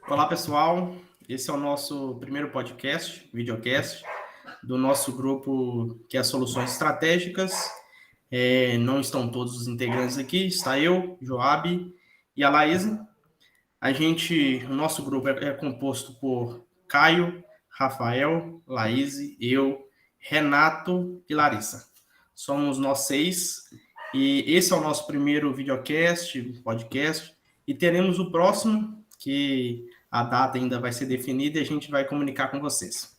Olá, pessoal. Esse é o nosso primeiro podcast, videocast, do nosso grupo que é Soluções Estratégicas. Não estão todos os integrantes aqui, está eu, Joab e a Laísa. O nosso grupo é composto por Caio, Rafael, Laíse, eu, Renato e Larissa. Somos nós 6 e esse é o nosso primeiro videocast, podcast, e teremos o próximo, que a data ainda vai ser definida e a gente vai comunicar com vocês.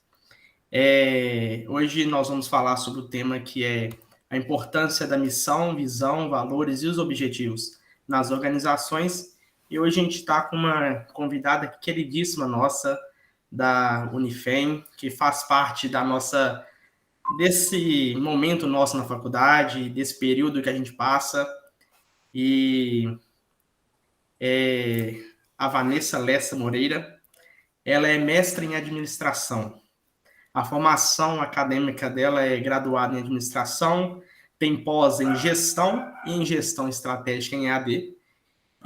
Hoje nós vamos falar sobre o tema que é a importância da missão, visão, valores e os objetivos nas organizações. E hoje a gente está com uma convidada queridíssima nossa, da Unifem, que faz parte desse momento nosso na faculdade, desse período que a gente passa. E a Vanessa Lessa Moreira, ela é mestra em administração. A formação acadêmica dela é graduada em administração, tem pós em gestão e em gestão estratégica em EAD.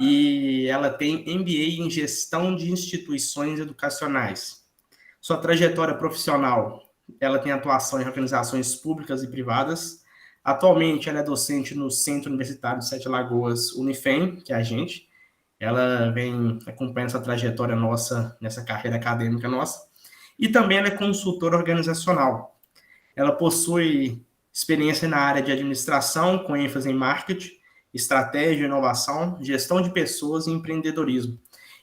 E ela tem MBA em gestão de instituições educacionais. Sua trajetória profissional, ela tem atuação em organizações públicas e privadas. Atualmente, ela é docente no Centro Universitário de Sete Lagoas, Unifem, que é a gente. Ela vem acompanhando essa trajetória nossa, nessa carreira acadêmica nossa. E também ela é consultora organizacional. Ela possui experiência na área de administração, com ênfase em marketing, estratégia, inovação, gestão de pessoas e empreendedorismo.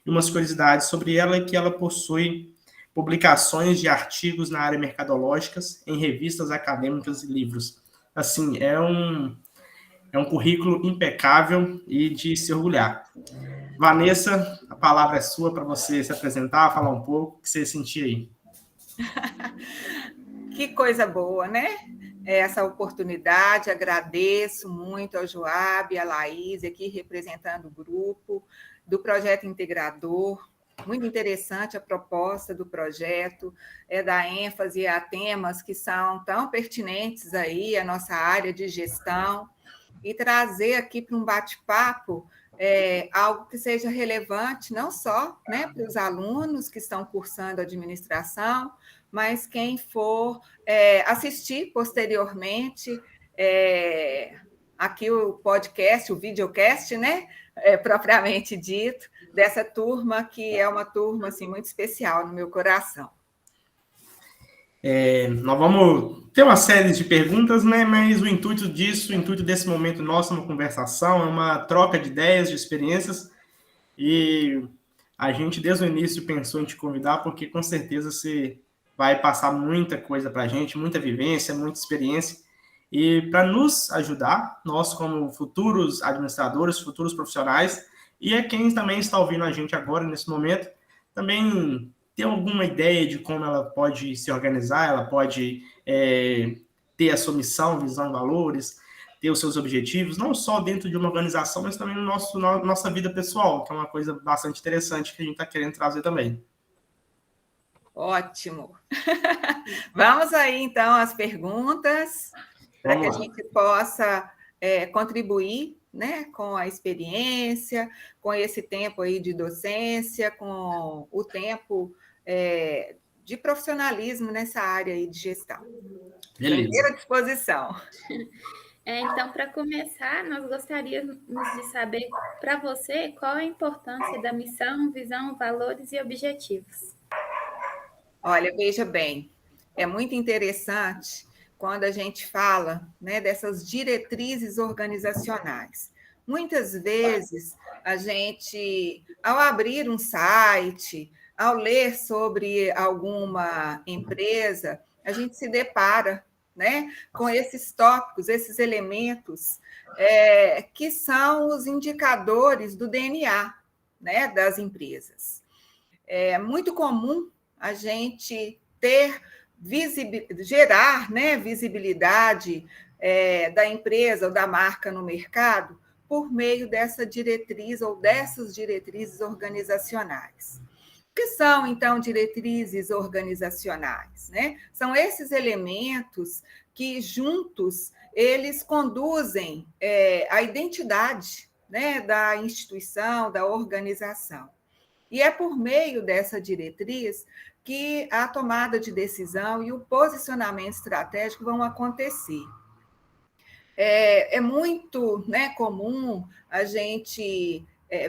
E umas curiosidades sobre ela é que ela possui publicações de artigos na área mercadológicas, em revistas acadêmicas e livros. Assim, é um currículo impecável e de se orgulhar. Vanessa, a palavra é sua para você se apresentar, falar um pouco, o que você sentia aí. Que coisa boa, né? Essa oportunidade, agradeço muito ao Joab, à Laís, aqui representando o grupo do Projeto Integrador. Muito interessante a proposta do projeto, dar ênfase a temas que são tão pertinentes aí à nossa área de gestão e trazer aqui para um bate-papo algo que seja relevante não só, né, para os alunos que estão cursando administração, mas quem for assistir posteriormente aqui o podcast, o videocast, né, propriamente dito, dessa turma que é uma turma assim, muito especial no meu coração. Nós vamos ter uma série de perguntas, né? Mas o intuito desse momento nosso é uma conversação, é uma troca de ideias, de experiências, e a gente desde o início pensou em te convidar porque com certeza você vai passar muita coisa para a gente, muita vivência, muita experiência, e para nos ajudar, nós como futuros administradores, futuros profissionais, e é quem também está ouvindo a gente agora nesse momento, também ter alguma ideia de como ela pode se organizar, ela pode ter a sua missão, visão e valores, ter os seus objetivos, não só dentro de uma organização, mas também na nossa vida pessoal, que é uma coisa bastante interessante que a gente está querendo trazer também. Ótimo! Vamos aí, então, às perguntas, para que a gente possa contribuir, né, com a experiência, com esse tempo aí de docência, com o tempo de profissionalismo nessa área aí de gestão. Beleza. Primeira disposição. Então, para começar, nós gostaríamos de saber para você qual a importância da missão, visão, valores e objetivos. Olha, veja bem, é muito interessante quando a gente fala, né, dessas diretrizes organizacionais. Muitas vezes, a gente, ao abrir um site, ao ler sobre alguma empresa, a gente se depara, né, com esses tópicos, esses elementos que são os indicadores do DNA, né, das empresas. É muito comum a gente gerar, né, visibilidade da empresa ou da marca no mercado por meio dessa diretriz ou dessas diretrizes organizacionais. O que são, então, diretrizes organizacionais, né? São esses elementos que, juntos, eles conduzem a identidade, né, da instituição, da organização. E é por meio dessa diretriz que a tomada de decisão e o posicionamento estratégico vão acontecer. É muito, né, comum a gente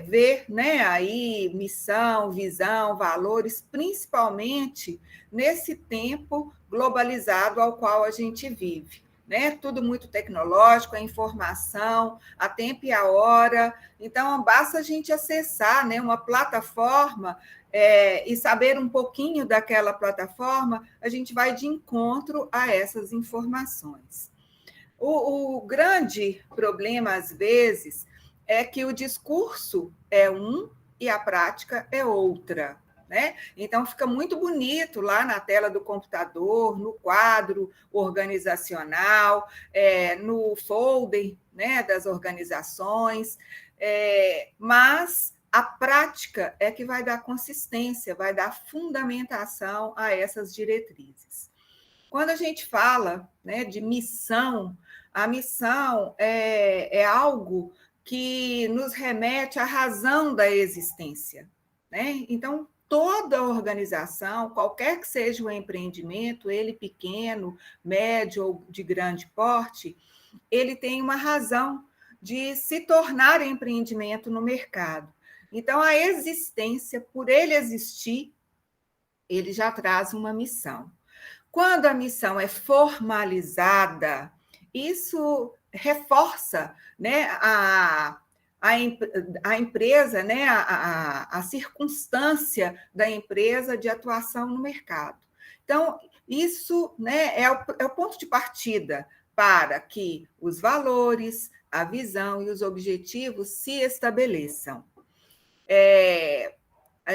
ver, né, aí missão, visão, valores, principalmente nesse tempo globalizado ao qual a gente vive. Né? Tudo muito tecnológico, a informação, a tempo e a hora. Então, basta a gente acessar, né, uma plataforma e saber um pouquinho daquela plataforma, a gente vai de encontro a essas informações. O grande problema, às vezes, é que o discurso é um e a prática é outra. Né? Então, fica muito bonito lá na tela do computador, no quadro organizacional, no folder, né, das organizações, mas a prática é que vai dar consistência, vai dar fundamentação a essas diretrizes. Quando a gente fala, né, de missão, a missão é algo que nos remete à razão da existência. Né? Então, toda organização, qualquer que seja o empreendimento, ele pequeno, médio ou de grande porte, ele tem uma razão de se tornar empreendimento no mercado. Então, a existência, por ele existir, ele já traz uma missão. Quando a missão é formalizada, isso reforça, né, a empresa, né, a circunstância da empresa de atuação no mercado. Então, isso, né, é o ponto de partida para que os valores, a visão e os objetivos se estabeleçam.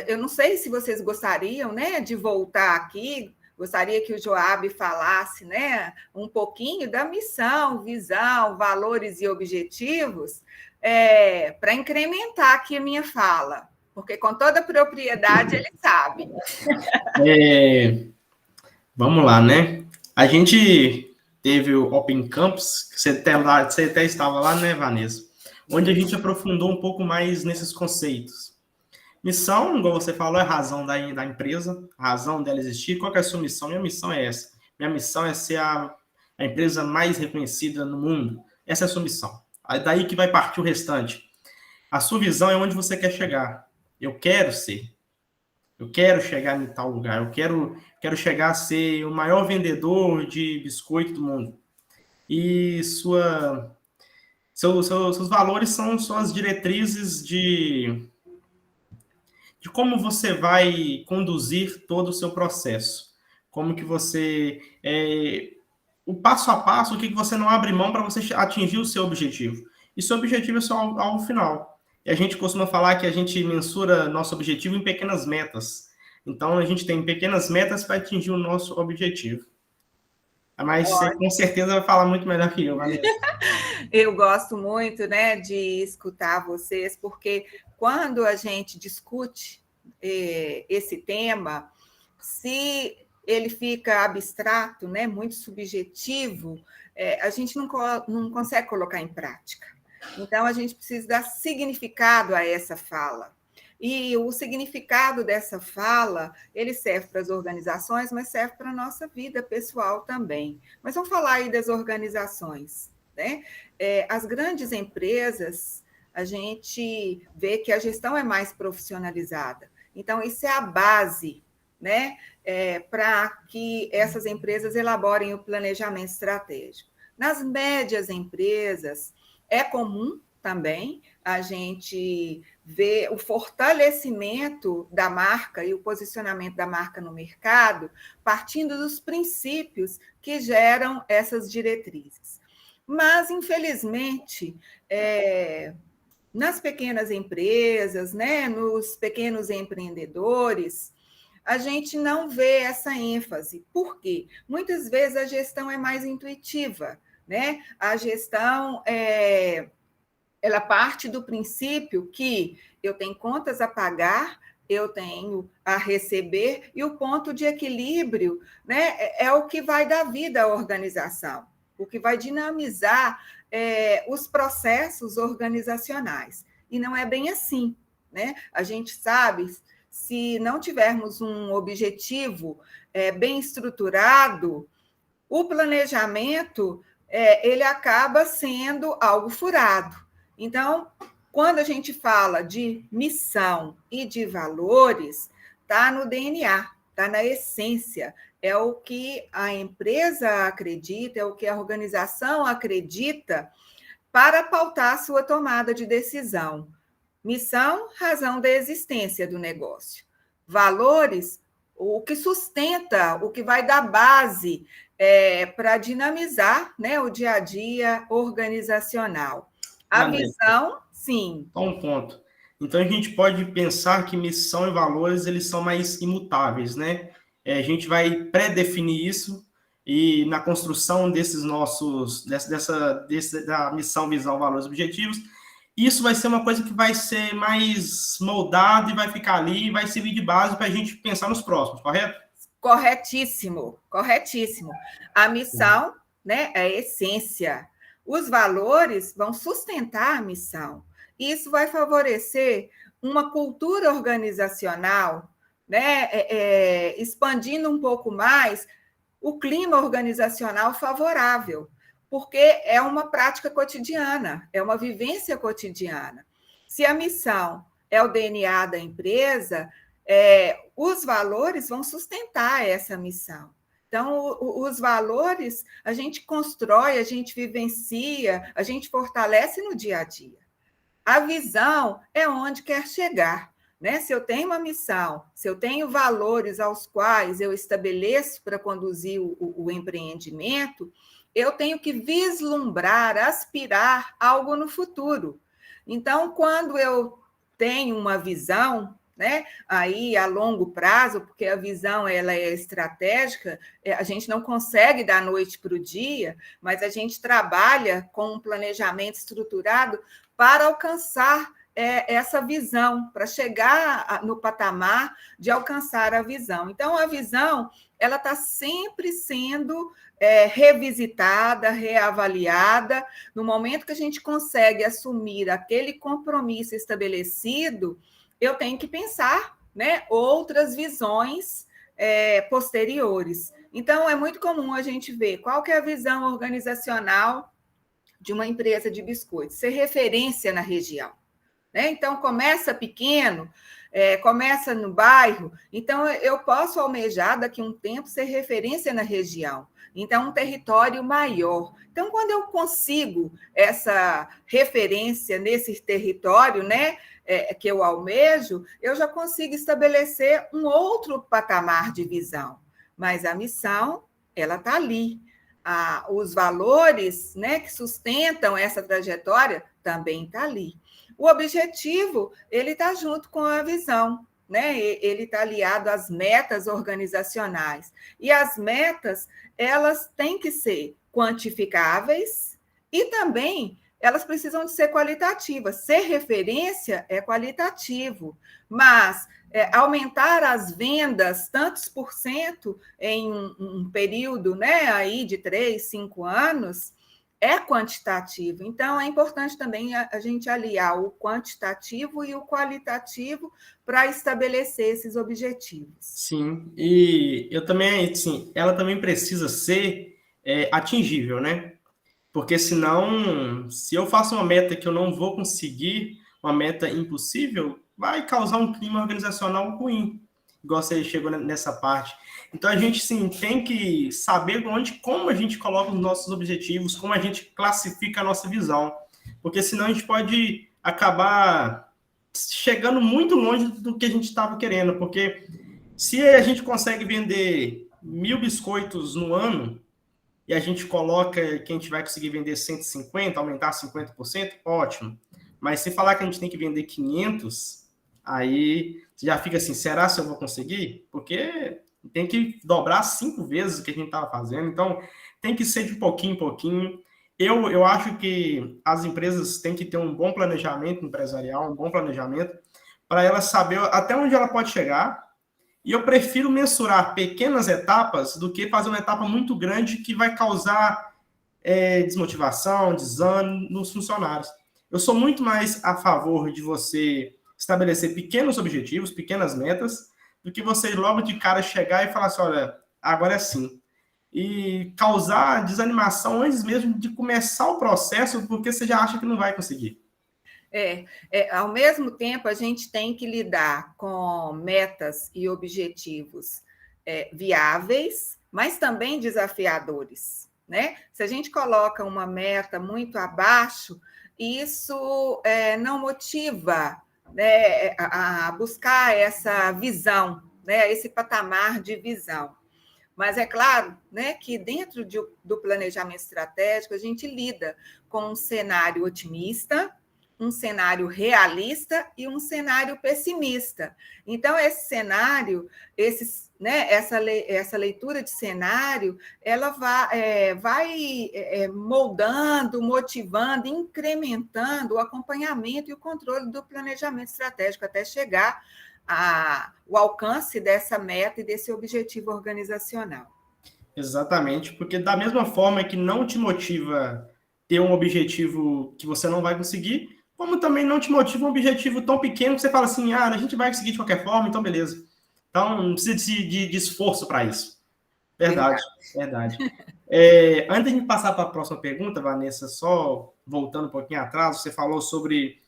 Eu não sei se vocês gostariam, né, de voltar aqui. Gostaria que o Joab falasse, né, um pouquinho da missão, visão, valores e objetivos, para incrementar aqui a minha fala, porque com toda propriedade ele sabe. Vamos lá, né? A gente teve o Open Campus, você até estava lá, né, Vanessa? Onde a gente aprofundou um pouco mais nesses conceitos. Missão, igual você falou, é a razão da empresa, a razão dela existir. Qual que é a sua missão? Minha missão é essa. Minha missão é ser a empresa mais reconhecida no mundo. Essa é a sua missão. Aí daí que vai partir o restante. A sua visão é onde você quer chegar. Eu quero ser. Eu quero chegar em tal lugar. Eu quero chegar a ser o maior vendedor de biscoito do mundo. E seus valores são suas diretrizes de como você vai conduzir todo o seu processo. Como que você... o passo a passo, o que você não abre mão para você atingir o seu objetivo. E seu objetivo é só ao final. E a gente costuma falar que a gente mensura nosso objetivo em pequenas metas. Então, a gente tem pequenas metas para atingir o nosso objetivo. Mas você com certeza vai falar muito melhor que eu, Vanessa. Eu gosto muito, né, de escutar vocês, porque quando a gente discute esse tema, se ele fica abstrato, né, muito subjetivo, a gente não consegue colocar em prática. Então, a gente precisa dar significado a essa fala. E o significado dessa fala, ele serve para as organizações, mas serve para a nossa vida pessoal também. Mas vamos falar aí das organizações. Né? As grandes empresas, a gente vê que a gestão é mais profissionalizada. Então, isso é a base, né, para que essas empresas elaborem o planejamento estratégico. Nas médias empresas, é comum também a gente ver o fortalecimento da marca e o posicionamento da marca no mercado partindo dos princípios que geram essas diretrizes. Mas, infelizmente, nas pequenas empresas, né, nos pequenos empreendedores, a gente não vê essa ênfase. Por quê? Muitas vezes a gestão é mais intuitiva, né? A gestão ela parte do princípio que eu tenho contas a pagar, eu tenho a receber, e o ponto de equilíbrio, né, é o que vai dar vida à organização, o que vai dinamizar os processos organizacionais. E não é bem assim. Né? A gente sabe se não tivermos um objetivo bem estruturado, o planejamento ele acaba sendo algo furado. Então, quando a gente fala de missão e de valores, está no DNA, está na essência, é o que a empresa acredita, é o que a organização acredita para pautar a sua tomada de decisão. Missão, razão da existência do negócio. Valores, o que sustenta, o que vai dar base para dinamizar, né, o dia a dia organizacional. A visão, sim. Só um ponto. Então, a gente pode pensar que missão e valores eles são mais imutáveis, né? A gente vai pré-definir isso e na construção desses nossos, da missão, visão, valores, objetivos, isso vai ser uma coisa que vai ser mais moldado e vai ficar ali e vai servir de base para a gente pensar nos próximos, correto? Corretíssimo, corretíssimo. A missão, né, é a essência. Os valores vão sustentar a missão. Isso vai favorecer uma cultura organizacional, né, expandindo um pouco mais o clima organizacional favorável, porque é uma prática cotidiana, é uma vivência cotidiana. Se a missão é o DNA da empresa, os valores vão sustentar essa missão. Então, os valores a gente constrói, a gente vivencia, a gente fortalece no dia a dia. A visão é onde quer chegar, né? Se eu tenho uma missão, se eu tenho valores aos quais eu estabeleço para conduzir o empreendimento, eu tenho que vislumbrar, aspirar algo no futuro. Então, quando eu tenho uma visão, né, aí a longo prazo, porque a visão ela é estratégica, a gente não consegue da noite para o dia, mas a gente trabalha com um planejamento estruturado para alcançar essa visão, para chegar no patamar de alcançar a visão. Então, a visão ela está sempre sendo revisitada, reavaliada. No momento que a gente consegue assumir aquele compromisso estabelecido, eu tenho que pensar, né, outras visões posteriores. Então, é muito comum a gente ver qual que é a visão organizacional de uma empresa de biscoitos, ser referência na região. Né? Então, começa pequeno, começa no bairro, então eu posso almejar daqui a um tempo ser referência na região. Então, um território maior. Então, quando eu consigo essa referência nesse território, né, que eu almejo, eu já consigo estabelecer um outro patamar de visão. Mas a missão, ela está ali. Os valores, né, que sustentam essa trajetória também está ali. O objetivo, ele está junto com a visão, né? Ele está aliado às metas organizacionais. E as metas, elas têm que ser quantificáveis e também elas precisam de ser qualitativas. Ser referência é qualitativo, mas aumentar as vendas tantos por cento em um período, né, aí de 3, 5 anos, é quantitativo. Então, é importante também a gente aliar o quantitativo e o qualitativo para estabelecer esses objetivos. Sim, e eu também, assim, ela também precisa ser atingível, né? Porque senão, se eu faço uma meta que eu não vou conseguir, uma meta impossível, vai causar um clima organizacional ruim, igual você chegou nessa parte. Então, a gente, sim, tem que saber como a gente coloca os nossos objetivos, como a gente classifica a nossa visão. Porque senão a gente pode acabar chegando muito longe do que a gente estava querendo. Porque se a gente consegue vender 1.000 biscoitos no ano, e a gente coloca que a gente vai conseguir vender 150, aumentar 50%, ótimo. Mas se falar que a gente tem que vender 500, aí já fica assim, será que eu vou conseguir? Porque tem que dobrar 5 vezes o que a gente estava fazendo. Então, tem que ser de pouquinho em pouquinho. Eu acho que as empresas têm que ter um bom planejamento empresarial, um bom planejamento, para ela saber até onde ela pode chegar. E eu prefiro mensurar pequenas etapas do que fazer uma etapa muito grande que vai causar desmotivação, desânimo nos funcionários. Eu sou muito mais a favor de você estabelecer pequenos objetivos, pequenas metas, do que você logo de cara chegar e falar assim, olha, agora é assim. E causar desanimação antes mesmo de começar o processo, porque você já acha que não vai conseguir. Ao mesmo tempo, a gente tem que lidar com metas e objetivos viáveis, mas também desafiadores, né? Se a gente coloca uma meta muito abaixo, isso não motiva, né, a buscar essa visão, né, esse patamar de visão. Mas é claro, né, que dentro do planejamento estratégico, a gente lida com um cenário otimista, um cenário realista e um cenário pessimista. Então, esse cenário, essa leitura de cenário, ela vai moldando, motivando, incrementando o acompanhamento e o controle do planejamento estratégico até chegar o alcance dessa meta e desse objetivo organizacional. Exatamente, porque da mesma forma que não te motiva ter um objetivo que você não vai conseguir, como também não te motiva um objetivo tão pequeno que você fala assim, a gente vai conseguir de qualquer forma, então beleza. Então não precisa de esforço para isso. Verdade. Antes de passar para a próxima pergunta, Vanessa, só voltando um pouquinho atrás, você falou sobre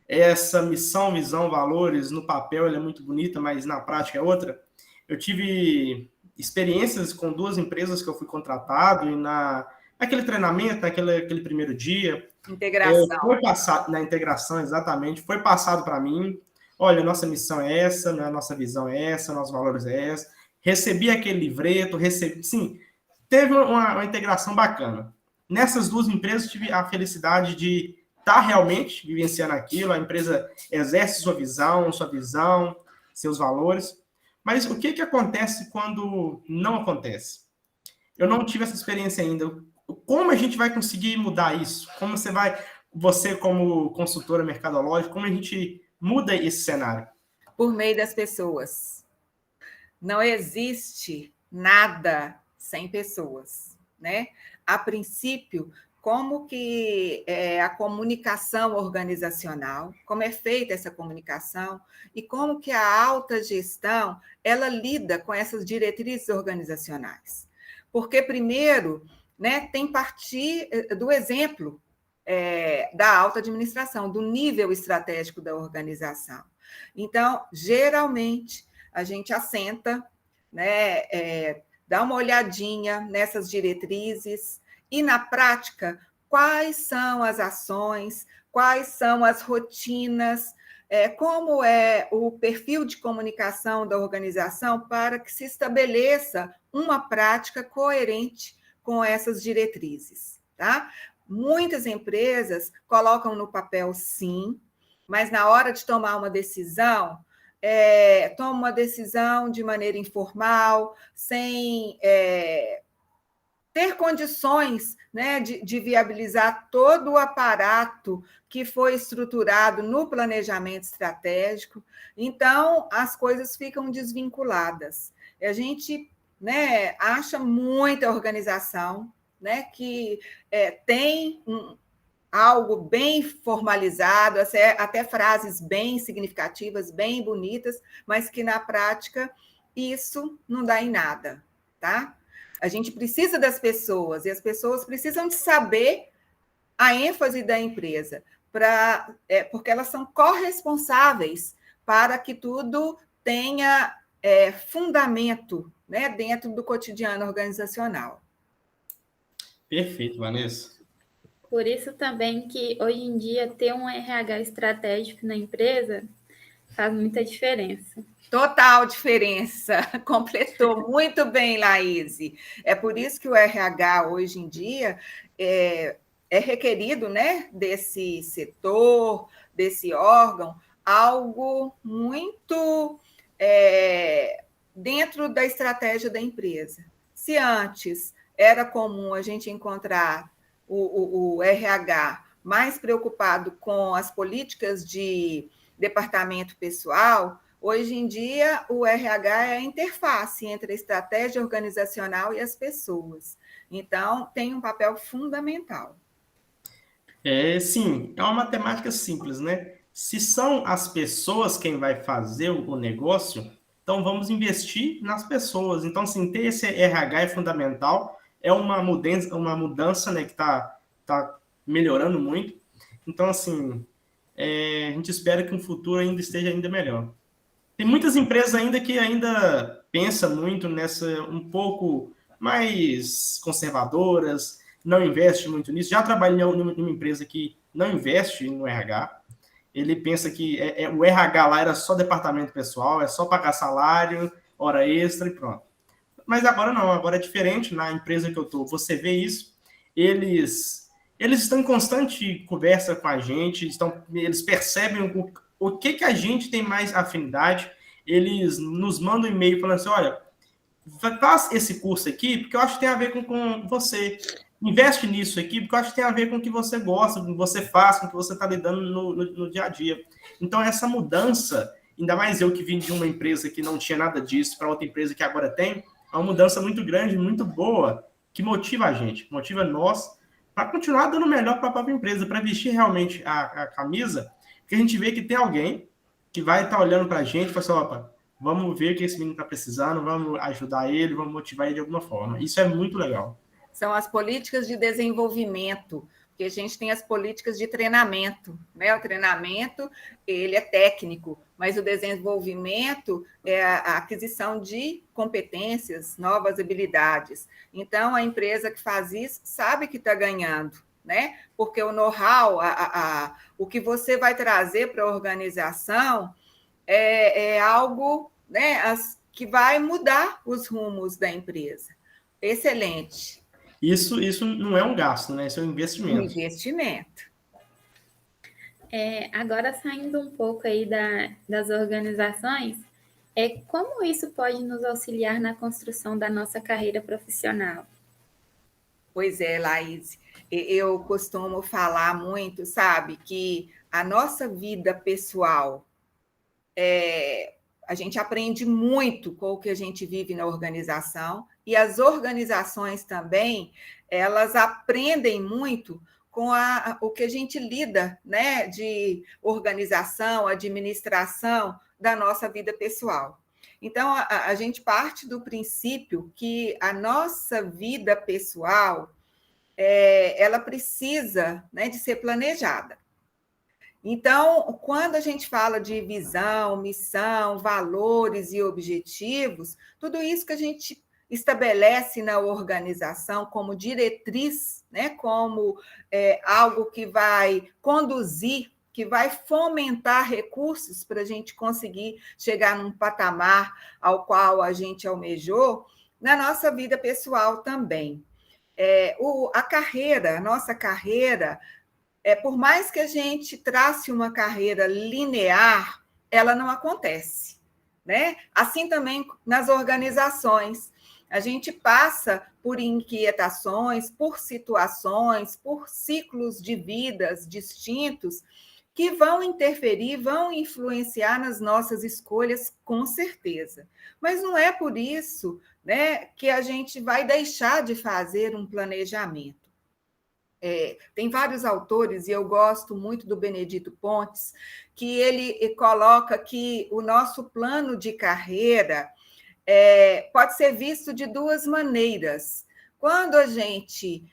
essa missão, visão, valores, no papel ela é muito bonita, mas na prática é outra. Eu tive experiências com 2 empresas que eu fui contratado e naquele treinamento, naquele primeiro dia. Integração. Foi passado, na integração, exatamente, foi passado para mim, olha, nossa missão é essa, né, nossa visão é essa, nossos valores é essa. Recebi aquele livreto, sim, teve uma integração bacana. Nessas 2 empresas, tive a felicidade de estar realmente vivenciando aquilo, a empresa exerce sua visão, seus valores. Mas o que acontece quando não acontece? Eu não tive essa experiência ainda. Como a gente vai conseguir mudar isso? Como você como consultora mercadológica, como a gente muda esse cenário? Por meio das pessoas. Não existe nada sem pessoas, né? A princípio, como que a comunicação organizacional, como é feita essa comunicação e como que a alta gestão ela lida com essas diretrizes organizacionais. Porque, primeiro, né, tem que partir do exemplo da alta administração, do nível estratégico da organização. Então, geralmente, a gente assenta, né, dá uma olhadinha nessas diretrizes e, na prática, quais são as ações, quais são as rotinas, como é o perfil de comunicação da organização para que se estabeleça uma prática coerente com essas diretrizes, tá? Muitas empresas colocam no papel, sim, mas na hora de tomar uma decisão, toma uma decisão de maneira informal, sem ter condições, né, de viabilizar todo o aparato que foi estruturado no planejamento estratégico. Então, as coisas ficam desvinculadas. A gente, né, acha muita organização, né, que tem algo bem formalizado, até frases bem significativas, bem bonitas, mas que, na prática, isso não dá em nada, tá? A gente precisa das pessoas, e as pessoas precisam de saber a ênfase da empresa, porque elas são corresponsáveis para que tudo tenha fundamento, né, dentro do cotidiano organizacional. Perfeito, Vanessa. Por isso também que hoje em dia ter um RH estratégico na empresa faz muita diferença. Total diferença, completou muito bem, Laís. É por isso que o RH, hoje em dia, é requerido, né, desse setor, desse órgão, algo muito dentro da estratégia da empresa. Se antes era comum a gente encontrar o RH mais preocupado com as políticas de departamento pessoal, hoje em dia, o RH é a interface entre a estratégia organizacional e as pessoas. Então, tem um papel fundamental. Sim, é uma matemática simples, né? Se são as pessoas quem vai fazer o negócio, então vamos investir nas pessoas. Então, assim, ter esse RH é fundamental, é uma mudança, né, que tá melhorando muito. Então, assim, a gente espera que o futuro ainda esteja ainda melhor. Tem muitas empresas ainda que ainda pensam muito nessa, um pouco mais conservadoras, não investe muito nisso. Já trabalhei numa empresa que não investe no RH. Ele pensa que o RH lá era só departamento pessoal, é só pagar salário, hora extra e pronto. Mas agora não, agora é diferente. Na empresa que eu estou, você vê isso, eles estão em constante conversa com a gente, eles percebem o que a gente tem mais afinidade, eles nos mandam um e-mail falando assim, olha, faz esse curso aqui, porque eu acho que tem a ver com você. Investe nisso aqui, porque eu acho que tem a ver com o que você gosta, com o que você faz, com o que você está lidando no dia a dia. Então, essa mudança, ainda mais eu que vim de uma empresa que não tinha nada disso, para outra empresa que agora tem, é uma mudança muito grande, muito boa, que motiva a gente, motiva nós, para continuar dando melhor para a própria empresa, para vestir realmente a camisa, porque a gente vê que tem alguém que vai estar olhando para a gente e falar assim, opa, vamos ver o que esse menino está precisando, vamos ajudar ele, vamos motivar ele de alguma forma. Isso é muito legal. São as políticas de desenvolvimento, porque a gente tem as políticas de treinamento, né? O treinamento, ele é técnico, mas o desenvolvimento é a aquisição de competências, novas habilidades. Então, a empresa que faz isso sabe que está ganhando, né? Porque o know-how, o que você vai trazer para a organização é algo, né, que vai mudar os rumos da empresa. Excelente. Isso não é um gasto, né? Isso é um investimento. Um investimento. Agora, saindo um pouco aí das organizações, como isso pode nos auxiliar na construção da nossa carreira profissional? Pois é, Laís, eu costumo falar muito, sabe, que a nossa vida pessoal, a gente aprende muito com o que a gente vive na organização, e as organizações também, elas aprendem muito com o que a gente lida, né, de organização, administração da nossa vida pessoal. Então, a gente parte do princípio que a nossa vida pessoal, ela precisa, né, de ser planejada. Então, quando a gente fala de visão, missão, valores e objetivos, tudo isso que a gente estabelece na organização como diretriz, né, como algo que vai conduzir, que vai fomentar recursos para a gente conseguir chegar num patamar ao qual a gente almejou, na nossa vida pessoal também. A nossa carreira, por mais que a gente trace uma carreira linear, ela não acontece, né? Assim também nas organizações. A gente passa por inquietações, por situações, por ciclos de vidas distintos que vão interferir, vão influenciar nas nossas escolhas, com certeza. Mas não é por isso, né, que a gente vai deixar de fazer um planejamento. Tem vários autores, e eu gosto muito do Benedito Pontes, que ele coloca que o nosso plano de carreira pode ser visto de duas maneiras. Quando a gente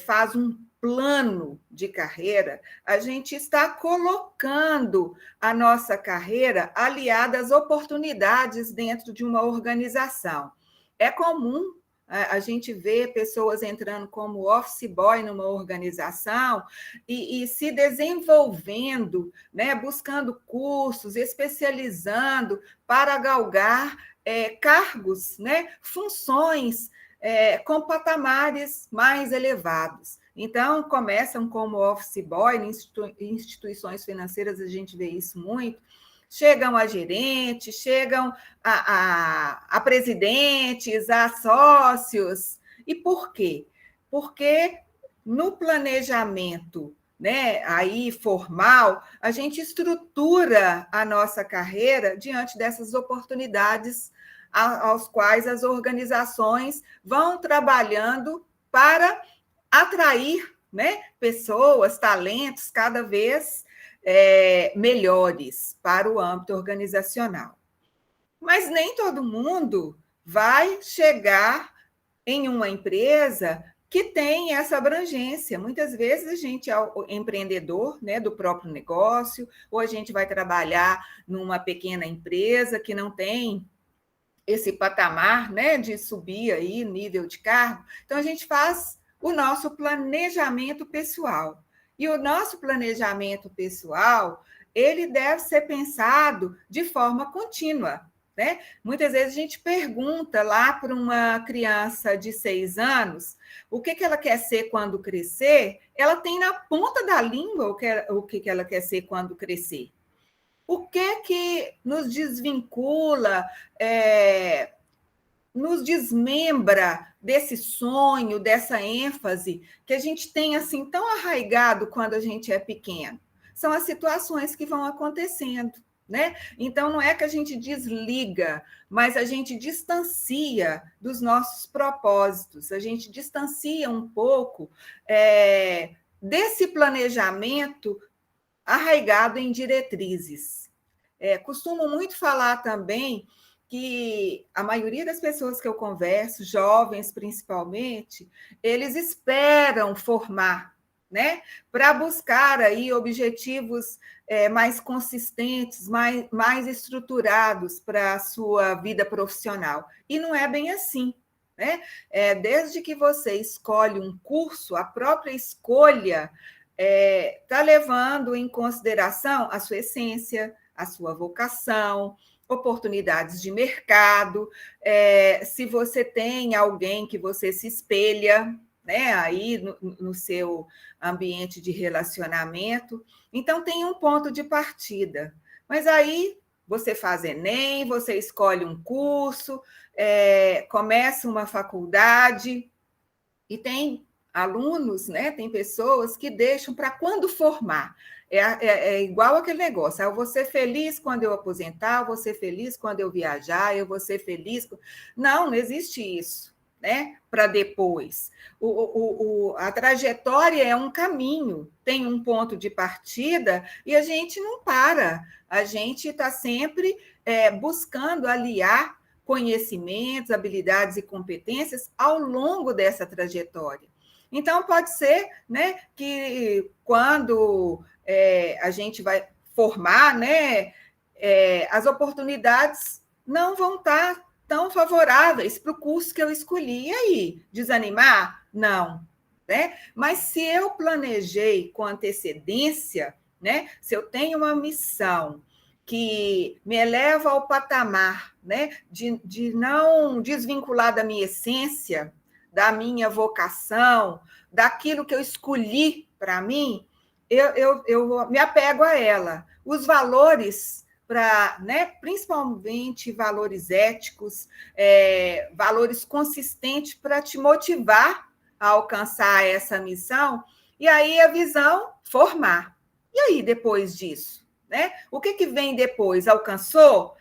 faz um plano de carreira, a gente está colocando a nossa carreira aliada às oportunidades dentro de uma organização. É comum a gente vê pessoas entrando como office boy numa organização e se desenvolvendo, né, buscando cursos, especializando para galgar cargos, né, funções com patamares mais elevados. Então, começam como office boy, em instituições financeiras a gente vê isso muito, chegam a gerentes, chegam a presidentes, a sócios. E por quê? Porque no planejamento, né, aí formal, a gente estrutura a nossa carreira diante dessas oportunidades aos quais as organizações vão trabalhando para atrair, né, pessoas, talentos cada vez melhores para o âmbito organizacional. Mas nem todo mundo vai chegar em uma empresa que tem essa abrangência. Muitas vezes a gente é o empreendedor, né, do próprio negócio, ou a gente vai trabalhar numa pequena empresa que não tem esse patamar, né, de subir aí nível de cargo. Então, a gente faz o nosso planejamento pessoal. E o nosso planejamento pessoal, ele deve ser pensado de forma contínua, né? Muitas vezes a gente pergunta lá para uma criança de 6 anos o que ela quer ser quando crescer, ela tem na ponta da língua o que ela quer ser quando crescer. O que nos desvincula, nos desmembra desse sonho, dessa ênfase que a gente tem assim tão arraigado quando a gente é pequeno? São as situações que vão acontecendo, né? Então, não é que a gente desliga, mas a gente distancia dos nossos propósitos, a gente distancia um pouco desse planejamento arraigado em diretrizes. Costumo muito falar também que a maioria das pessoas que eu converso, jovens principalmente, eles esperam formar, né, para buscar aí objetivos mais consistentes, mais estruturados para a sua vida profissional. E não é bem assim, né? Desde que você escolhe um curso, a própria escolha está levando em consideração a sua essência, a sua vocação, oportunidades de mercado, se você tem alguém que você se espelha, né, aí no seu ambiente de relacionamento. Então, tem um ponto de partida. Mas aí você faz Enem, você escolhe um curso, começa uma faculdade, e tem alunos, né, tem pessoas que deixam para quando formar. É igual aquele negócio, eu vou ser feliz quando eu aposentar, eu vou ser feliz quando eu viajar, eu vou ser feliz. Não existe isso, né? Para depois. A trajetória é um caminho, tem um ponto de partida e a gente não para, a gente está sempre buscando aliar conhecimentos, habilidades e competências ao longo dessa trajetória. Então, pode ser, né, que quando a gente vai formar, né, as oportunidades não vão estar tão favoráveis para o curso que eu escolhi. E aí, desanimar? Não. Né? Mas se eu planejei com antecedência, né, se eu tenho uma missão que me eleva ao patamar, né, de não desvincular da minha essência, da minha vocação, daquilo que eu escolhi para mim, eu me apego a ela. Os valores, né, principalmente valores éticos, valores consistentes para te motivar a alcançar essa missão, e aí a visão, formar. E aí, depois disso? Né? O que vem depois? Alcançou?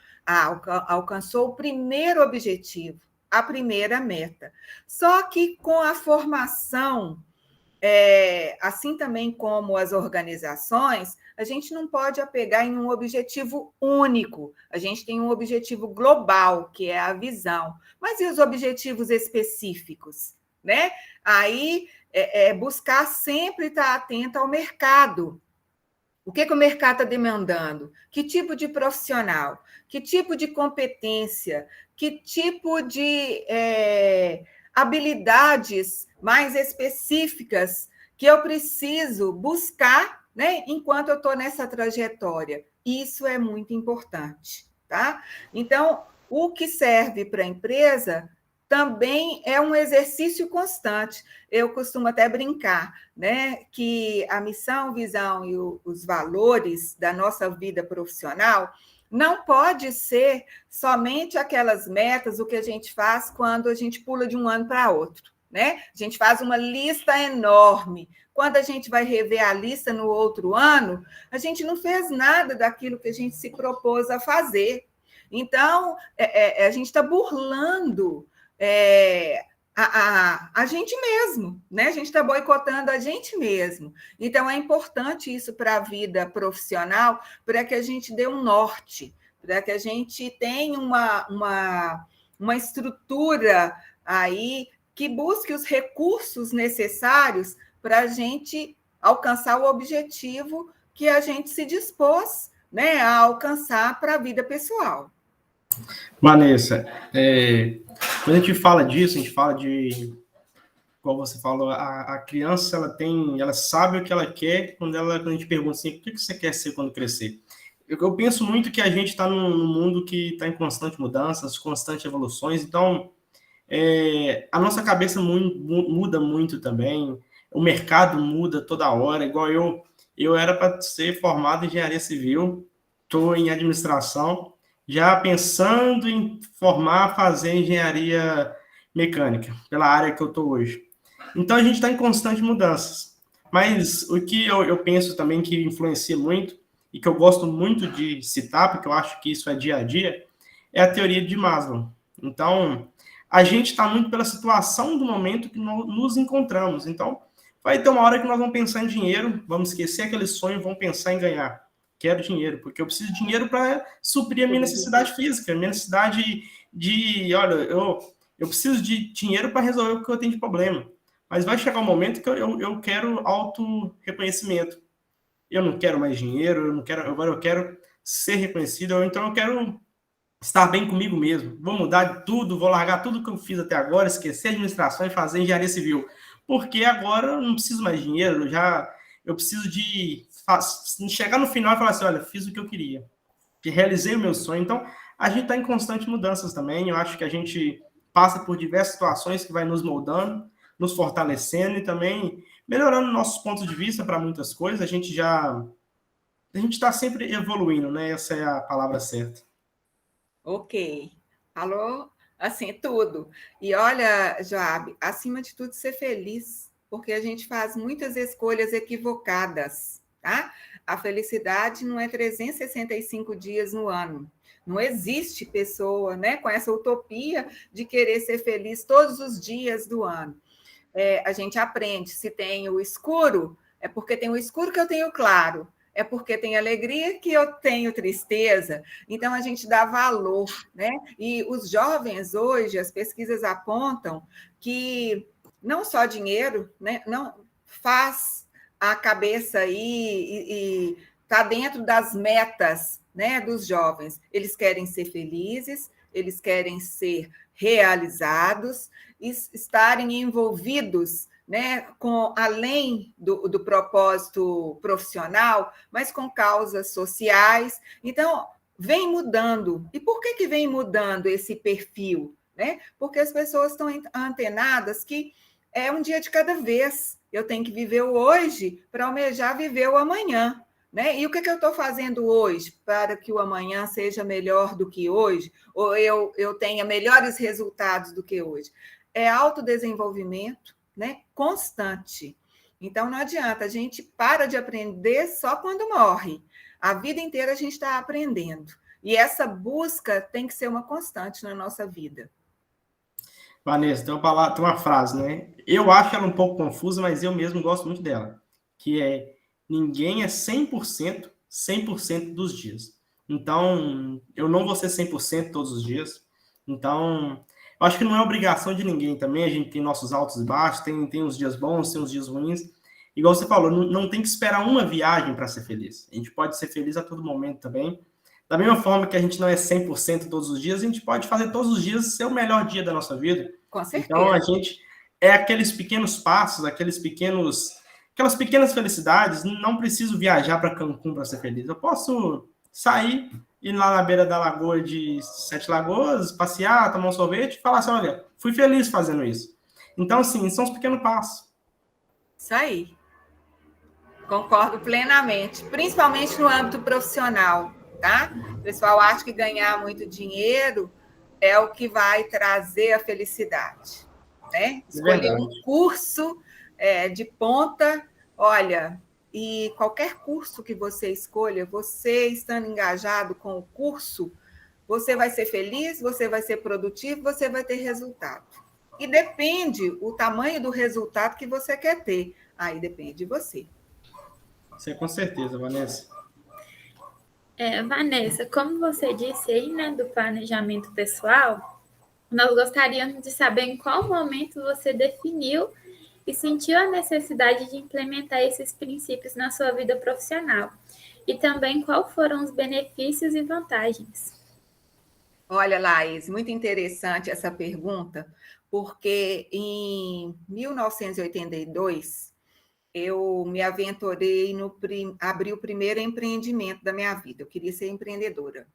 Alcançou o primeiro objetivo, a primeira meta. Só que com a formação, assim também como as organizações, a gente não pode apegar em um objetivo único. A gente tem um objetivo global, que é a visão. Mas e os objetivos específicos? Né? Aí, buscar sempre estar atento ao mercado. O que o mercado está demandando? Que tipo de profissional? Que tipo de competência? Que tipo de habilidades mais específicas que eu preciso buscar, né, enquanto eu estou nessa trajetória? Isso é muito importante, tá? Então, o que serve para a empresa também é um exercício constante. Eu costumo até brincar, né, que a missão, visão e os valores da nossa vida profissional não pode ser somente aquelas metas, o que a gente faz quando a gente pula de um ano para outro, né? A gente faz uma lista enorme. Quando a gente vai rever a lista no outro ano, a gente não fez nada daquilo que a gente se propôs a fazer. Então, a gente está burlando a gente mesmo, né? A gente está boicotando a gente mesmo. Então, é importante isso para a vida profissional, para que a gente dê um norte, para que a gente tenha uma estrutura aí que busque os recursos necessários para a gente alcançar o objetivo que a gente se dispôs, né, a alcançar para a vida pessoal. Vanessa, quando a gente fala disso, a gente fala de, como você falou, a criança ela sabe o que ela quer quando a gente pergunta assim, o que você quer ser quando crescer? Eu penso muito que a gente está num mundo que está em constante mudanças, constante evoluções, então a nossa cabeça muda muito também, o mercado muda toda hora, igual eu era para ser formado em engenharia civil, estou em administração, já pensando em fazer engenharia mecânica, pela área que eu estou hoje. Então, a gente está em constante mudanças. Mas o que eu penso também que influencia muito, e que eu gosto muito de citar, porque eu acho que isso é dia a dia, é a teoria de Maslow. Então, a gente está muito pela situação do momento que nós nos encontramos. Então, vai ter uma hora que nós vamos pensar em dinheiro, vamos esquecer aquele sonho, vamos pensar em ganhar. Quero dinheiro, porque eu preciso de dinheiro para suprir a minha necessidade física, a minha necessidade olha, eu preciso de dinheiro para resolver o que eu tenho de problema. Mas vai chegar um momento que eu quero auto-reconhecimento. Eu não quero mais dinheiro, agora eu quero ser reconhecido, ou então eu quero estar bem comigo mesmo. Vou mudar de tudo, vou largar tudo que eu fiz até agora, esquecer a administração e fazer engenharia civil. Porque agora eu não preciso mais de dinheiro, eu preciso de chegar no final e falar assim, olha, fiz o que eu queria, que realizei o meu sonho. Então, a gente está em constante mudanças também. Eu acho que a gente passa por diversas situações que vai nos moldando, nos fortalecendo e também melhorando nossos pontos de vista para muitas coisas. A gente está sempre evoluindo, né? Essa é a palavra certa. Ok. Falou assim, tudo. E olha, Joab, acima de tudo, ser feliz, porque a gente faz muitas escolhas equivocadas, tá? A felicidade não é 365 dias no ano. Não existe pessoa, né, com essa utopia de querer ser feliz todos os dias do ano. A gente aprende, se tem o escuro, é porque tem o escuro que eu tenho claro. É porque tem alegria que eu tenho tristeza. Então, a gente dá valor, né? E os jovens hoje, as pesquisas apontam que não só dinheiro, né? Não faz a cabeça aí e está dentro das metas, né, dos jovens. Eles querem ser felizes, eles querem ser realizados e estarem envolvidos, né, além do propósito profissional, mas com causas sociais. Então, vem mudando. E por que vem mudando esse perfil? Né? Porque as pessoas estão antenadas que é um dia de cada vez. Eu tenho que viver o hoje para almejar viver o amanhã. Né? E o que eu estou fazendo hoje para que o amanhã seja melhor do que hoje, ou eu tenha melhores resultados do que hoje? É autodesenvolvimento, né, constante. Então, não adianta, a gente para de aprender só quando morre. A vida inteira a gente está aprendendo. E essa busca tem que ser uma constante na nossa vida. Vanessa, tem uma frase, né? Eu acho ela um pouco confusa, mas eu mesmo gosto muito dela, que é: ninguém é 100% dos dias. Então, eu não vou ser 100% todos os dias. Então, eu acho que não é obrigação de ninguém também. A gente tem nossos altos e baixos, tem uns dias bons, tem uns dias ruins. Igual você falou, não tem que esperar uma viagem para ser feliz. A gente pode ser feliz a todo momento também. Da mesma forma que a gente não é 100% todos os dias, a gente pode fazer todos os dias ser o melhor dia da nossa vida. Com certeza. Então, a gente aqueles pequenos passos, aquelas pequenas felicidades. Não preciso viajar para Cancún para ser feliz. Eu posso sair, ir lá na beira da lagoa de Sete Lagoas, passear, tomar um sorvete e falar assim, olha, fui feliz fazendo isso. Então, assim, são os pequenos passos. Isso aí. Concordo plenamente, principalmente no âmbito profissional, tá? O pessoal acha que ganhar muito dinheiro é o que vai trazer a felicidade, né? Escolher um curso de ponta, olha, e qualquer curso que você escolha, você estando engajado com o curso, você vai ser feliz, você vai ser produtivo, você vai ter resultado. E depende o tamanho do resultado que você quer ter. Aí depende de você. Isso é com certeza, Vanessa. Vanessa, como você disse aí, né, do planejamento pessoal, nós gostaríamos de saber em qual momento você definiu e sentiu a necessidade de implementar esses princípios na sua vida profissional. E também quais foram os benefícios e vantagens. Olha, Laís, muito interessante essa pergunta, porque em 1982 eu me aventurei abri o primeiro empreendimento da minha vida. Eu queria ser empreendedora.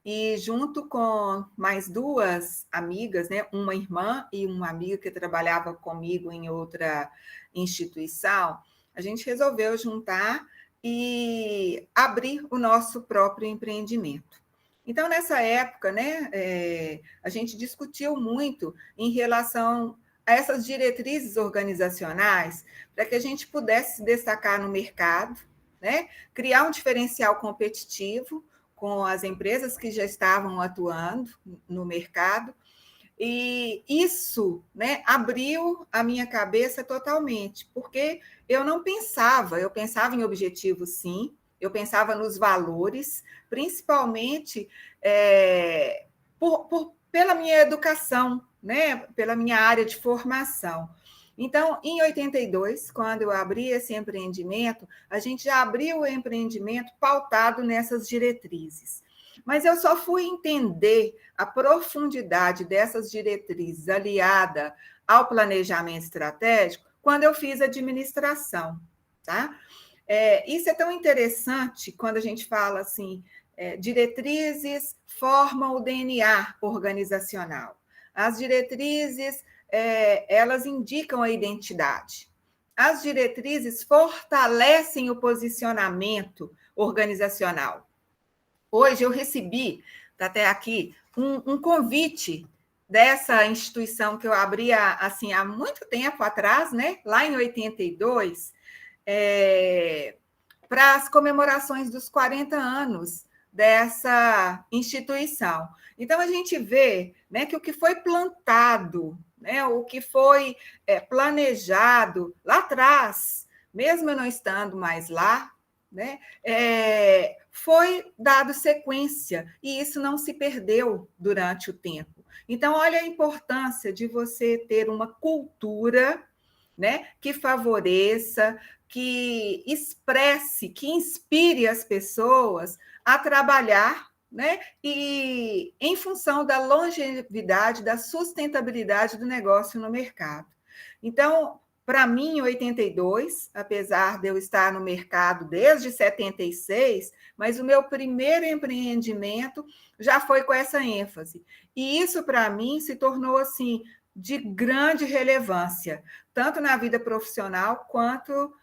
E junto com mais duas amigas, né, uma irmã e uma amiga que trabalhava comigo em outra instituição, a gente resolveu juntar e abrir o nosso próprio empreendimento. Então, nessa época, né, a gente discutiu muito em relação a essas diretrizes organizacionais para que a gente pudesse se destacar no mercado, né, criar um diferencial competitivo com as empresas que já estavam atuando no mercado, e isso, né, abriu a minha cabeça totalmente, porque eu não pensava, eu pensava em objetivos, sim, eu pensava nos valores, principalmente pela minha educação, né, pela minha área de formação. Então, em 82, quando eu abri esse empreendimento, a gente já abriu o empreendimento pautado nessas diretrizes. Mas eu só fui entender a profundidade dessas diretrizes aliada ao planejamento estratégico quando eu fiz administração, tá? Isso é tão interessante quando a gente fala assim, diretrizes formam o DNA organizacional. As diretrizes elas indicam a identidade. As diretrizes fortalecem o posicionamento organizacional. Hoje eu recebi, está até aqui, um convite dessa instituição que eu abri assim, há muito tempo atrás, né? Lá em 82, para as comemorações dos 40 anos dessa instituição. Então, a gente vê, né, que o que foi plantado, né, o que foi planejado lá atrás, mesmo eu não estando mais lá, né, foi dado sequência, e isso não se perdeu durante o tempo. Então, olha a importância de você ter uma cultura, né, que favoreça, que expresse, que inspire as pessoas a trabalhar, né, e em função da longevidade, da sustentabilidade do negócio no mercado. Então, para mim, em 82, apesar de eu estar no mercado desde 76, mas o meu primeiro empreendimento já foi com essa ênfase. E isso, para mim, se tornou assim de grande relevância, tanto na vida profissional, quanto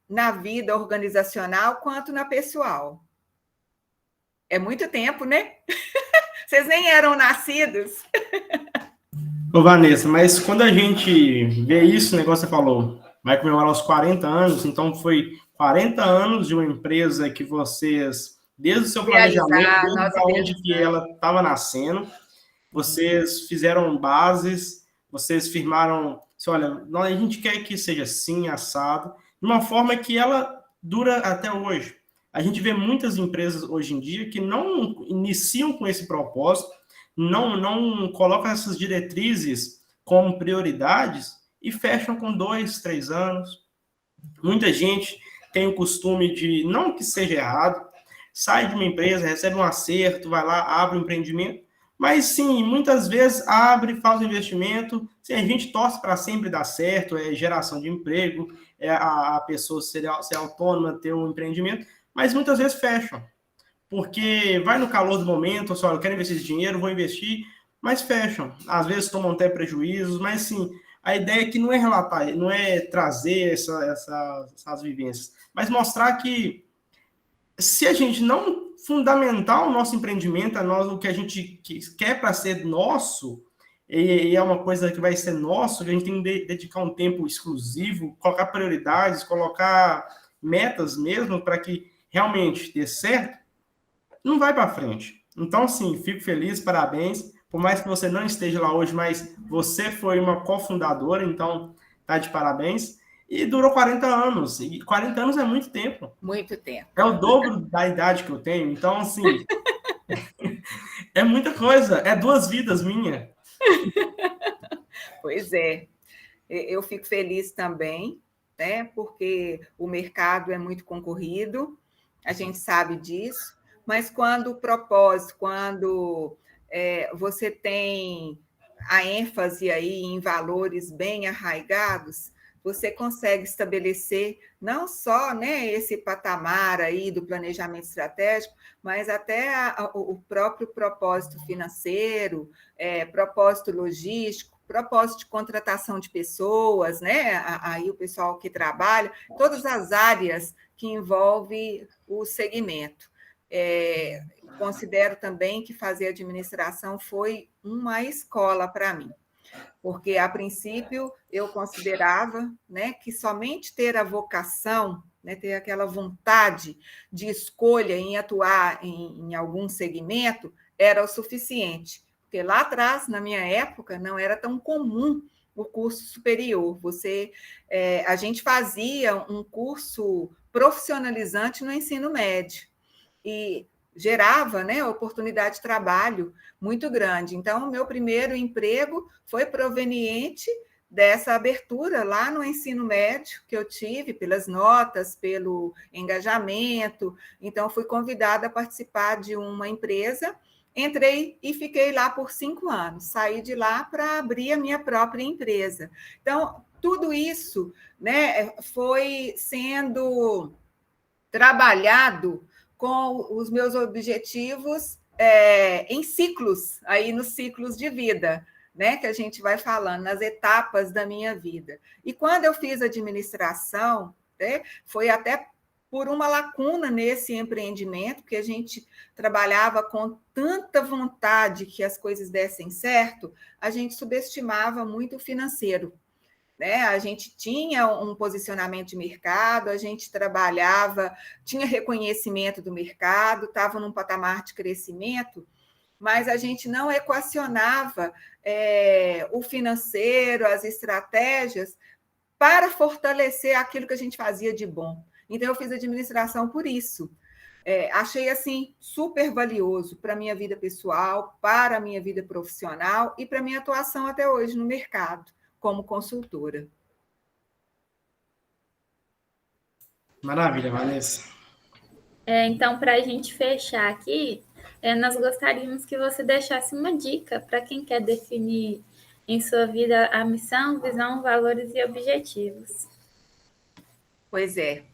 na vida organizacional, quanto na pessoal. É muito tempo, né? Vocês nem eram nascidos. Ô, Vanessa, mas quando a gente vê isso, o negócio que você falou, vai comemorar os 40 anos, então foi 40 anos de uma empresa que vocês, desde o seu planejamento, desde onde que ela estava nascendo, vocês fizeram bases, vocês firmaram, assim, olha, a gente quer que seja assim, assado, de uma forma que ela dura até hoje. A gente vê muitas empresas hoje em dia que não iniciam com esse propósito, não colocam essas diretrizes como prioridades e fecham com 2, 3 anos. Muita gente tem o costume de, não que seja errado, sai de uma empresa, recebe um acerto, vai lá, abre um empreendimento, mas sim, muitas vezes abre, faz um investimento, sim, a gente torce para sempre dar certo, é geração de emprego, é a pessoa ser autônoma, ter um empreendimento, mas muitas vezes fecham, porque vai no calor do momento, só eu quero investir esse dinheiro, vou investir, mas fecham. Às vezes tomam até prejuízos, mas sim, a ideia aqui não é relatar, não é trazer essas vivências, mas mostrar que se a gente não fundamentar o nosso empreendimento, o que a gente quer para ser nosso, e é uma coisa que vai ser nosso, que a gente tem que dedicar um tempo exclusivo, colocar prioridades, colocar metas mesmo para que realmente dê certo, não vai para frente. Então, sim, fico feliz, parabéns, por mais que você não esteja lá hoje, mas você foi uma cofundadora, então tá de parabéns. E durou 40 anos, e 40 anos é muito tempo. Muito tempo. É o dobro da idade que eu tenho, então, assim, é muita coisa, é 2 vidas minha. Pois é, eu fico feliz também, né? Porque o mercado é muito concorrido, a gente sabe disso, mas quando o propósito, quando você tem a ênfase aí em valores bem arraigados, você consegue estabelecer não só, né, esse patamar aí do planejamento estratégico, mas até o próprio propósito financeiro, propósito logístico, propósito de contratação de pessoas, né? Aí o pessoal que trabalha, todas as áreas que envolve o segmento. Considero também que fazer administração foi uma escola para mim, porque a princípio eu considerava, né, que somente ter a vocação, né, ter aquela vontade de escolha em atuar em algum segmento era o suficiente. Porque lá atrás, na minha época, não era tão comum o curso superior. A gente fazia um curso profissionalizante no ensino médio e gerava, né, oportunidade de trabalho muito grande. Então, o meu primeiro emprego foi proveniente dessa abertura lá no ensino médio que eu tive, pelas notas, pelo engajamento. Então, fui convidada a participar de uma empresa. Entrei e fiquei lá por 5 anos. Saí de lá para abrir a minha própria empresa. Então, tudo isso, né, foi sendo trabalhado com os meus objetivos em ciclos, aí nos ciclos de vida, né, que a gente vai falando, nas etapas da minha vida. E quando eu fiz administração, né, foi até por uma lacuna nesse empreendimento, que a gente trabalhava com tanta vontade que as coisas dessem certo, a gente subestimava muito o financeiro, né? A gente tinha um posicionamento de mercado, a gente trabalhava, tinha reconhecimento do mercado, estava num patamar de crescimento, mas a gente não equacionava o financeiro, as estratégias para fortalecer aquilo que a gente fazia de bom. Então, eu fiz administração por isso. Achei assim super valioso para a minha vida pessoal, para a minha vida profissional e para a minha atuação até hoje no mercado como consultora. Maravilha, Vanessa. Então, para a gente fechar aqui, nós gostaríamos que você deixasse uma dica para quem quer definir em sua vida a missão, visão, valores e objetivos. Pois é,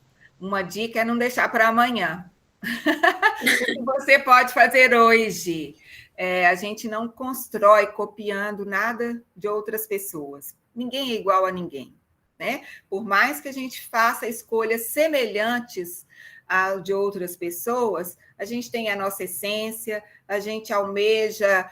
uma dica é não deixar para amanhã. O que você pode fazer hoje? A gente não constrói copiando nada de outras pessoas. Ninguém é igual a ninguém, né? Por mais que a gente faça escolhas semelhantes à de outras pessoas, a gente tem a nossa essência, a gente almeja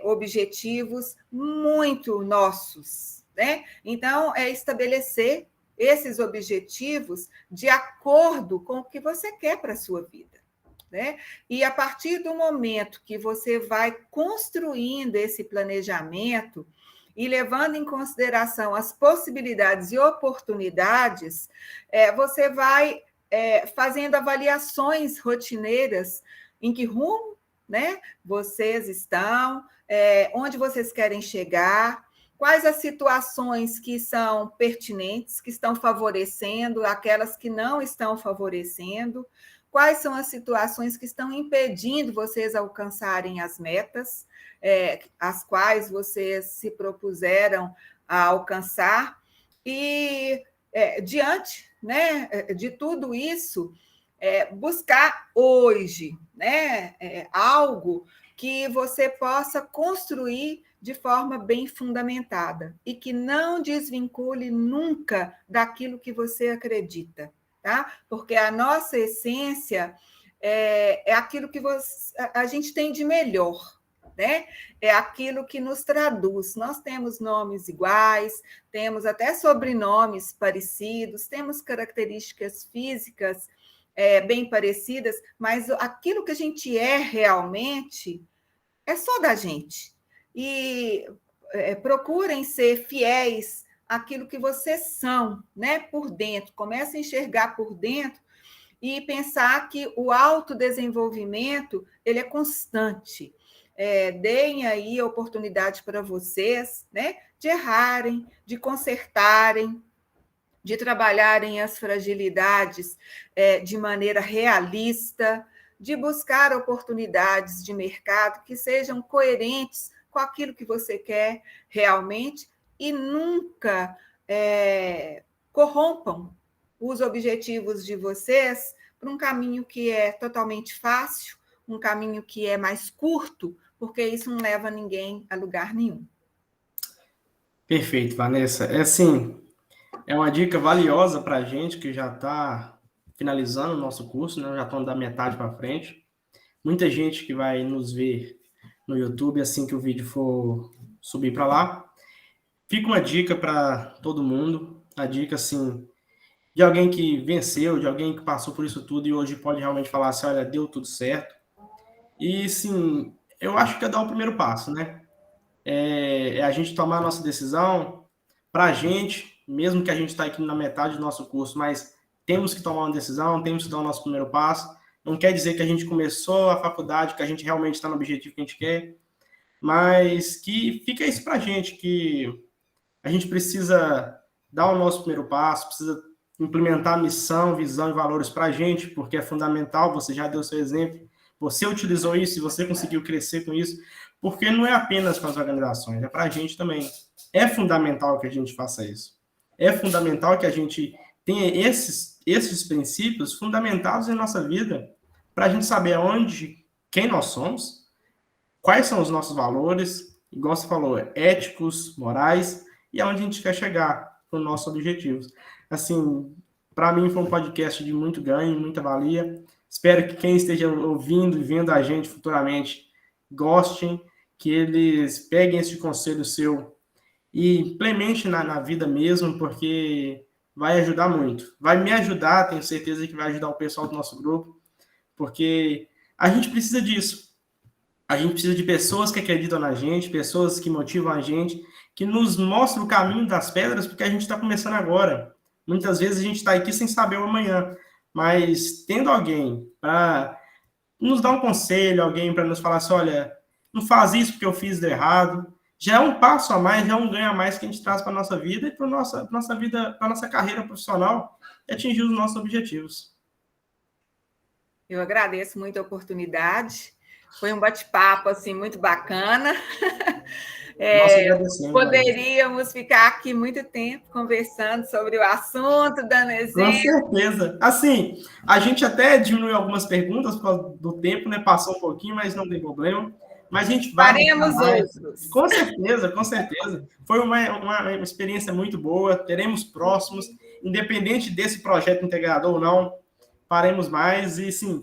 objetivos muito nossos, né? Então, é estabelecer esses objetivos de acordo com o que você quer para a sua vida, né? E a partir do momento que você vai construindo esse planejamento e levando em consideração as possibilidades e oportunidades, você vai fazendo avaliações rotineiras em que rumo, né, vocês estão, onde vocês querem chegar, quais as situações que são pertinentes, que estão favorecendo, aquelas que não estão favorecendo, quais são as situações que estão impedindo vocês alcançarem as metas, as quais vocês se propuseram a alcançar, e diante, né, de tudo isso, buscar hoje, né, algo que você possa construir de forma bem fundamentada e que não desvincule nunca daquilo que você acredita, tá? Porque a nossa essência é aquilo que a gente tem de melhor, né? É aquilo que nos traduz. Nós temos nomes iguais, temos até sobrenomes parecidos, temos características físicas bem parecidas, mas aquilo que a gente é realmente é só da gente. E procurem ser fiéis àquilo que vocês são, né? Por dentro. Comecem a enxergar por dentro e pensar que o autodesenvolvimento ele é constante. Deem aí a oportunidade para vocês, né, de errarem, de consertarem, de trabalharem as fragilidades de maneira realista, de buscar oportunidades de mercado que sejam coerentes com aquilo que você quer realmente e nunca corrompam os objetivos de vocês para um caminho que é totalmente fácil, um caminho que é mais curto, porque isso não leva ninguém a lugar nenhum. Perfeito, Vanessa. Assim, é uma dica valiosa para a gente que já está finalizando o nosso curso, né? Já estamos da metade para frente. Muita gente que vai nos ver no YouTube assim que o vídeo for subir para lá. Fica uma dica para todo mundo, a dica assim de alguém que venceu, de alguém que passou por isso tudo e hoje pode realmente falar assim, olha, deu tudo certo. E sim, eu acho que é dar o primeiro passo, né? É a gente tomar a nossa decisão para a gente, mesmo que a gente está aqui na metade do nosso curso, mas temos que tomar uma decisão, temos que dar o nosso primeiro passo. Não quer dizer que a gente começou a faculdade, que a gente realmente está no objetivo que a gente quer, mas que fica isso para a gente, que a gente precisa dar o nosso primeiro passo, precisa implementar missão, visão e valores para a gente, porque é fundamental, você já deu seu exemplo, você utilizou isso e você conseguiu crescer com isso, porque não é apenas para as organizações, é para a gente também. É fundamental que a gente faça isso. É fundamental que a gente tenha esses princípios fundamentados em nossa vida, para a gente saber quem nós somos, quais são os nossos valores, igual você falou, éticos, morais, e aonde a gente quer chegar com os nossos objetivos. Assim, para mim foi um podcast de muito ganho, muita valia. Espero que quem esteja ouvindo e vendo a gente futuramente gostem, que eles peguem esse conselho seu e implementem na vida mesmo, porque vai ajudar muito. Vai me ajudar, tenho certeza que vai ajudar o pessoal do nosso grupo, porque a gente precisa disso. A gente precisa de pessoas que acreditam na gente, pessoas que motivam a gente, que nos mostram o caminho das pedras, porque a gente está começando agora. Muitas vezes a gente está aqui sem saber o amanhã, mas tendo alguém para nos dar um conselho, alguém para nos falar assim, olha, não faz isso porque eu fiz de errado, já é um passo a mais, já é um ganho a mais que a gente traz para a nossa vida e para nossa vida, para a nossa carreira profissional e atingir os nossos objetivos. Eu agradeço muito a oportunidade. Foi um bate-papo assim, muito bacana. Poderíamos ficar aqui muito tempo conversando sobre o assunto, dando exemplo. Com certeza. Assim, a gente até diminuiu algumas perguntas por causa do tempo, né? Passou um pouquinho, mas não tem problema. Mas a gente vai... Faremos outros. Com certeza, com certeza. Foi uma experiência muito boa. Teremos próximos. Independente desse projeto integrador ou não, faremos mais. E, sim,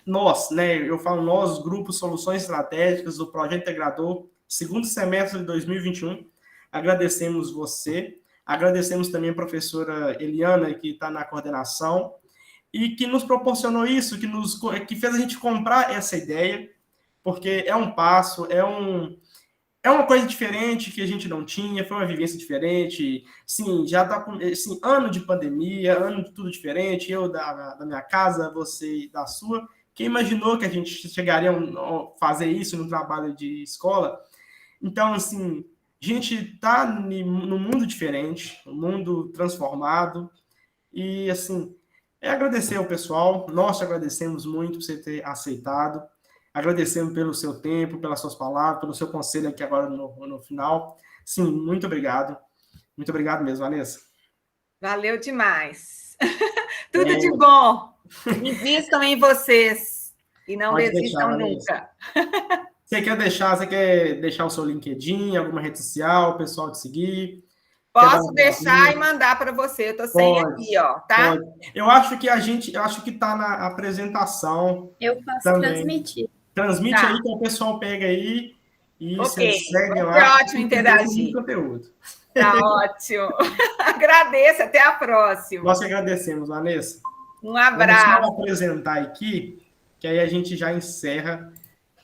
nós, né? Eu falo nós, Grupo Soluções Estratégicas do Projeto Integrador, segundo semestre de 2021. Agradecemos você. Agradecemos também a professora Eliana, que está na coordenação, e que nos proporcionou isso, que fez a gente comprar essa ideia, porque é um passo, é uma coisa diferente que a gente não tinha, foi uma vivência diferente. Sim, já está com ano de pandemia, ano de tudo diferente, eu da minha casa, você da sua. Quem imaginou que a gente chegaria a fazer isso no trabalho de escola? Então, assim, a gente está num mundo diferente, um mundo transformado, e, assim, agradecer ao pessoal. Nós te agradecemos muito por você ter aceitado, agradecemos pelo seu tempo, pelas suas palavras, pelo seu conselho aqui agora no final. Sim, muito obrigado mesmo, Vanessa. Valeu demais. Tudo de bom. Invistam em vocês e não desistam nunca. Você quer deixar o seu LinkedIn, alguma rede social, o pessoal te seguir? Posso deixar e mandar para você. Eu estou sem aqui, ó, tá? Pode. Eu acho que está na apresentação. Eu posso também. Transmitir. Transmite aí que o pessoal pega aí e vocês seguem lá. Foi ótimo interagir. Conteúdo. Tá ótimo. Agradeço, até a próxima. Nós que agradecemos, Vanessa. Um abraço. Vamos só apresentar aqui, que aí a gente já encerra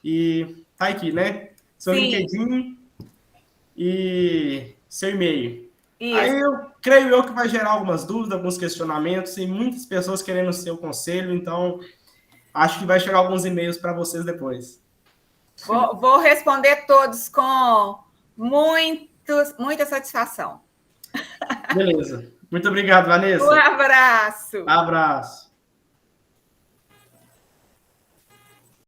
e tá aqui, né? Seu Sim. LinkedIn e seu e-mail. Isso. Aí eu creio que vai gerar algumas dúvidas, alguns questionamentos e muitas pessoas querendo o seu conselho, então acho que vai chegar alguns e-mails para vocês depois. Vou responder todos com muita satisfação. Beleza. Muito obrigado, Vanessa. Um abraço. Abraço.